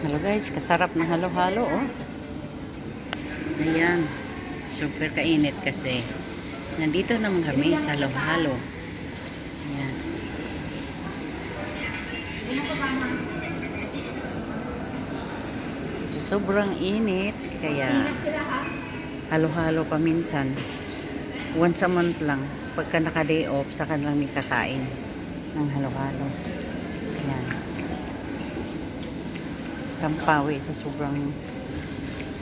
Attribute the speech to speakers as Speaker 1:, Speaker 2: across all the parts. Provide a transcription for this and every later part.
Speaker 1: Hello guys, kasarap na halo-halo oh. Ayan, super kainit kasi nandito naman kami sa halo-halo. Ayan. Sobrang init kaya halo-halo paminsan. Once a month lang pagka naka-day off saka lang may kakain ng halo-halo. Ayan. Kampawi sa sobrang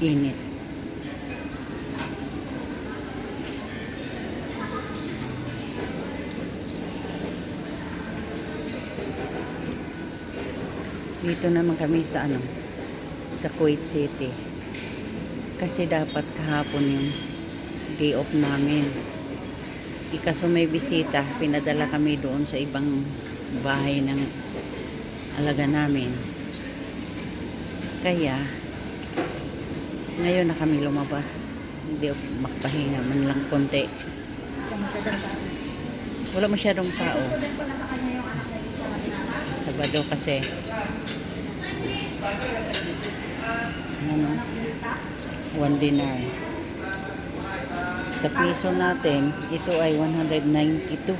Speaker 1: init. Dito naman kami sa sa Kuwait City. Kasi dapat kahapon yung day off namin. Ikaso may bisita, pinadala kami doon sa ibang bahay ng alaga namin. Kaya ngayon na kami lumabas. Hindi makapahinga man lang konti. Wala masyadong tao. Sabado kasi. One dinar. Sa piso natin, ito ay 192.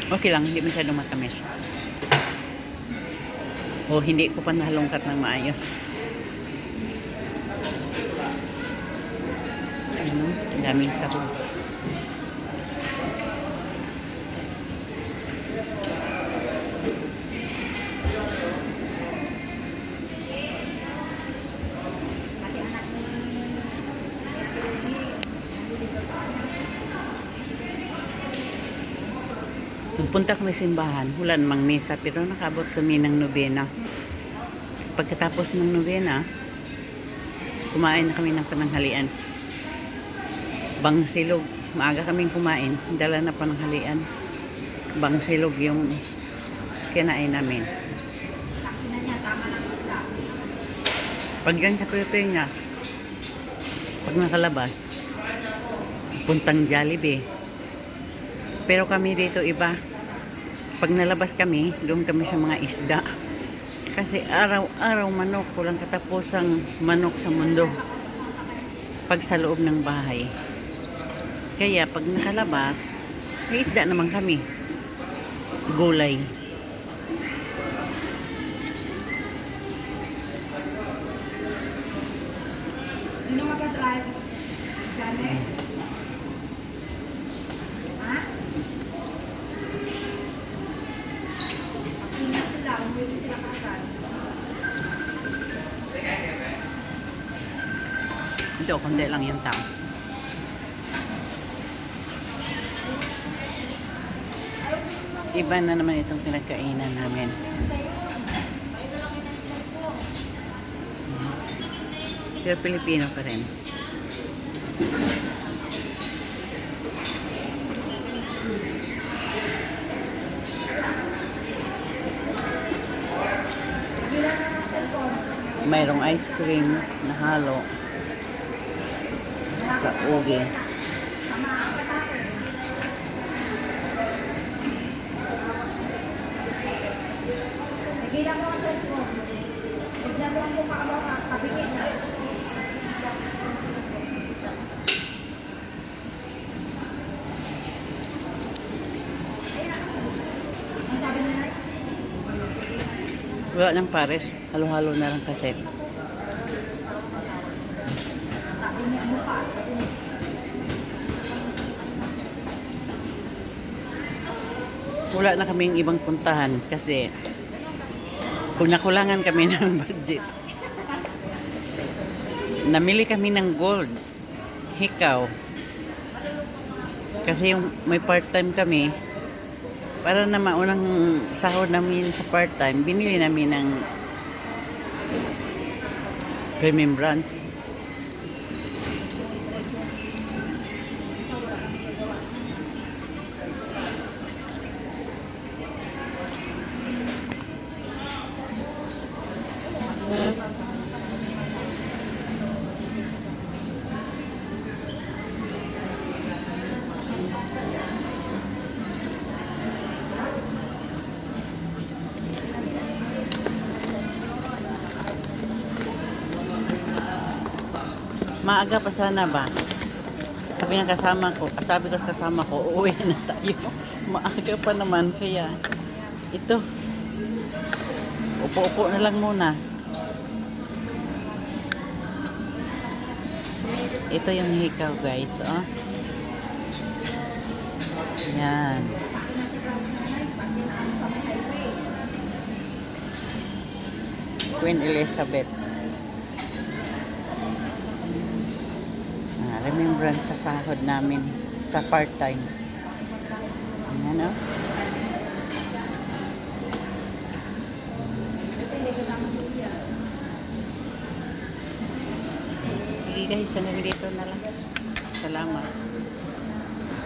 Speaker 1: Okay lang, hindi masyadong matamis. O hindi ko pa nahalongkat ng maayos. Daming sahog. Nagpunta kami sa simbahan, wala namang misa, pero nakabot kami ng nobena. Pagkatapos ng nobena, kumain na kami ng pananghalian. Bangsilog, maaga kaming kumain, dala na pananghalian. Bangsilog yung kinain namin. Pag yan kape niya, pag nakalabas, puntang Jollibee. Pero kami dito iba. Pag nalabas kami, doon kami sa mga isda. Kasi araw-araw manok, walang katapusang manok sa mundo. Pag sa loob ng bahay. Kaya pag nakalabas, may isda naman kami. Gulay.
Speaker 2: Sino mag-drive? Janet? Ha? Ingat sila, hindi sila kakal.
Speaker 1: Ito, konti lang yung tao. Iba na naman itong pinagkainan namin. Pero Pilipino pa rin. Mayroong ice cream na halo. Saka ugi.
Speaker 2: Nagilang mo ang cellphone. Bigyan mo ang mukha mo at kabigit na. Ang sabi na na?
Speaker 1: Wala ng pares. Halo-halo na lang kasi.
Speaker 2: Sabi niya ang mukha.
Speaker 1: Wala na kaming ibang puntahan kasi kung nakulangan kami ng budget. Namili kami ng gold. Hikaw. Kasi yung may part-time kami, para na maunang sahod namin sa part-time, binili namin ng premium brands. Maaga pa sana ba? Sabi ko sa kasama ko, uuwi na tayo. Maaga pa naman, kaya ito, upo-upo na lang muna. Ito yung hikaw, guys, oh. Yan. Queen Elizabeth. Remembrance sa sahod namin sa part-time. Ayan, oh. Sige guys, hanggang dito na lang. Salamat.